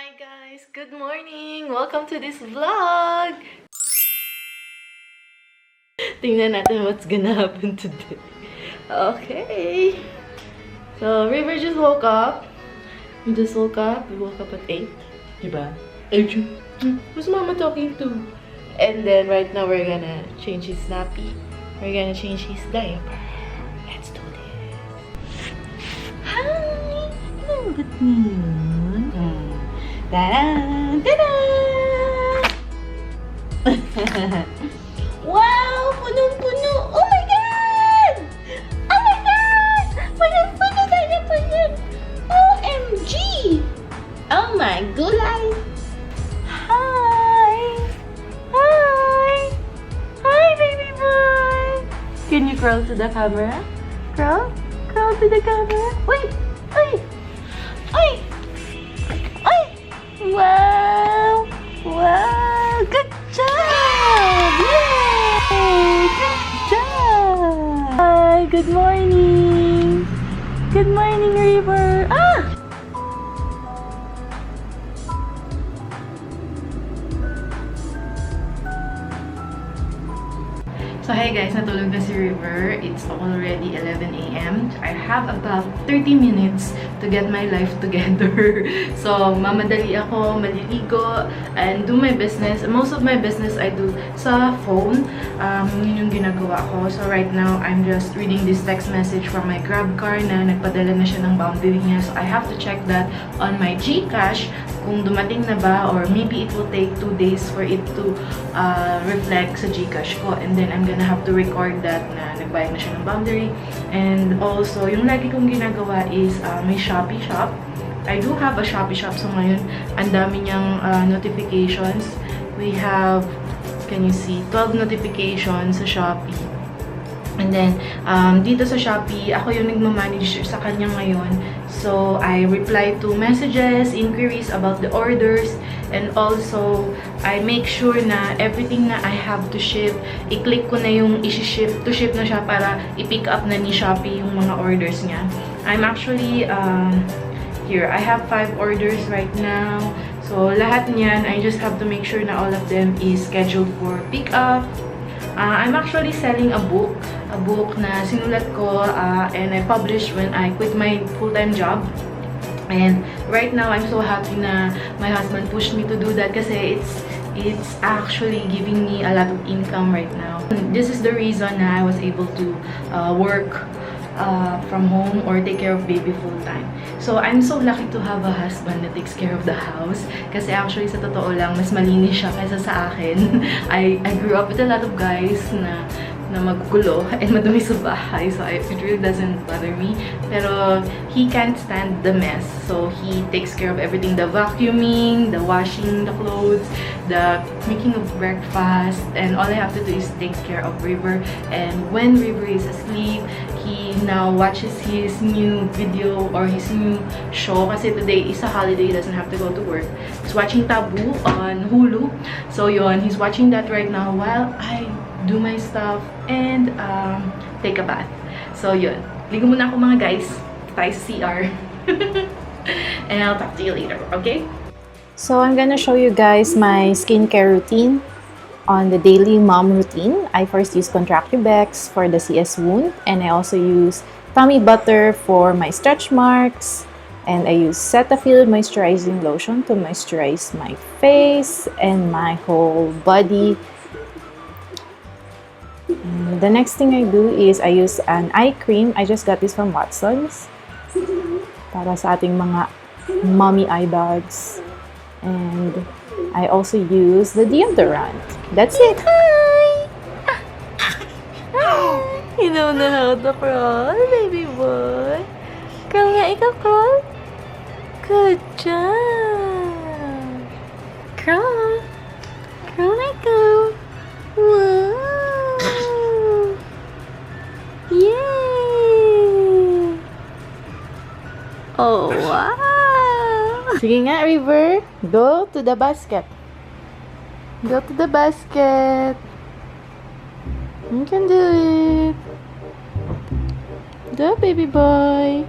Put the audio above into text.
Hi guys! Good morning! Welcome to this vlog! Tingnan natin what's gonna happen today. Okay. So, River just woke up. We just woke up. We woke up at 8. Diba? 8. Who's Mama talking to? And then right now we're gonna change his nappy. We're gonna change his diaper. Let's do this. Hi! Good noon. Ta-da! Ta-da! Wow! Punong-puno! Oh my God! Oh my God! Punong-puno tayo pa yan! OMG! Oh my gulay! Hi! Hi! Hi, baby boy! Can you crawl to the camera? Crawl? Crawl to the camera? Wait! Wait! Wait! Wow! Wow! Good job! Yay! Good job! Hi! Good morning! Good morning, River! Ah! So, hi guys! Natulog na si River. It's already 11 a.m. I have about 30 minutes to get my life together. So, mamadali ako, maliligo, and do my business. Most of my business I do sa phone. Yun yung ginagawa ko. So, right now, I'm just reading this text message from my Grab car na nagpadala na siya ng boundary niya. So, I have to check that on my GCash kung dumating na ba, or maybe it will take 2 days for it to reflect sa GCash ko. And then, I'm gonna have to record that na nagbayad na siya ng boundary. And also, yung lagi kong ginagawa is may Shopee shop. I do have a Shopee shop. So, ngayon, ang dami niyang notifications. We have, can you see, 12 notifications sa Shopee. And then, dito sa Shopee, ako yung nagmamanage sa kanya ngayon. So, I reply to messages, inquiries about the orders, and also, I make sure na everything na I have to ship, i-click ko na yung isi-ship, to ship na siya para i-pick up na ni Shopee yung mga orders niya. I'm actually, here, I have 5 orders right now. So, lahat niyan, I just have to make sure na all of them is scheduled for pick up. I'm actually selling a book na sinulat ko and I published when I quit my full-time job. And right now, I'm so happy na my husband pushed me to do that kasi it's actually giving me a lot of income right now. This is the reason na I was able to work from home or take care of baby full-time. So, I'm so lucky to have a husband that takes care of the house. Kasi actually, sa totoo lang, mas malinis siya kaysa sa akin. I grew up with a lot of guys na magugulo and madumi sa bahay. So, it really doesn't bother me. Pero, he can't stand the mess. So, he takes care of everything. The vacuuming, the washing the clothes, the making of breakfast. And all I have to do is take care of River. And when River is asleep, he now watches his new video or his new show. Kasi today is a holiday. He doesn't have to go to work. He's watching Taboo on Hulu. So, yun. He's watching that right now while I do my stuff and take a bath. So, yun. Ligo muna ako mga guys. Tayo sa CR. And I'll talk to you later, okay? So, I'm gonna show you guys my skincare routine on the daily mom routine. I first use Contracture Bex for the CS wound, and I also use tummy butter for my stretch marks, and I use Cetaphil moisturizing lotion to moisturize my face and my whole body. The next thing I do is I use an eye cream. I just got this from Watson's para sa ating mga mommy eye bags. And I also use the deodorant. That's it. Hi! You know na how to crawl, baby boy. Crawl nga, ikaw crawl. Good job. Crawl. Crawl na ikaw. Wow. Yay! Oh, wow! Sige nga, River. Go to the basket. Go to the basket. You can do it. Go, baby boy.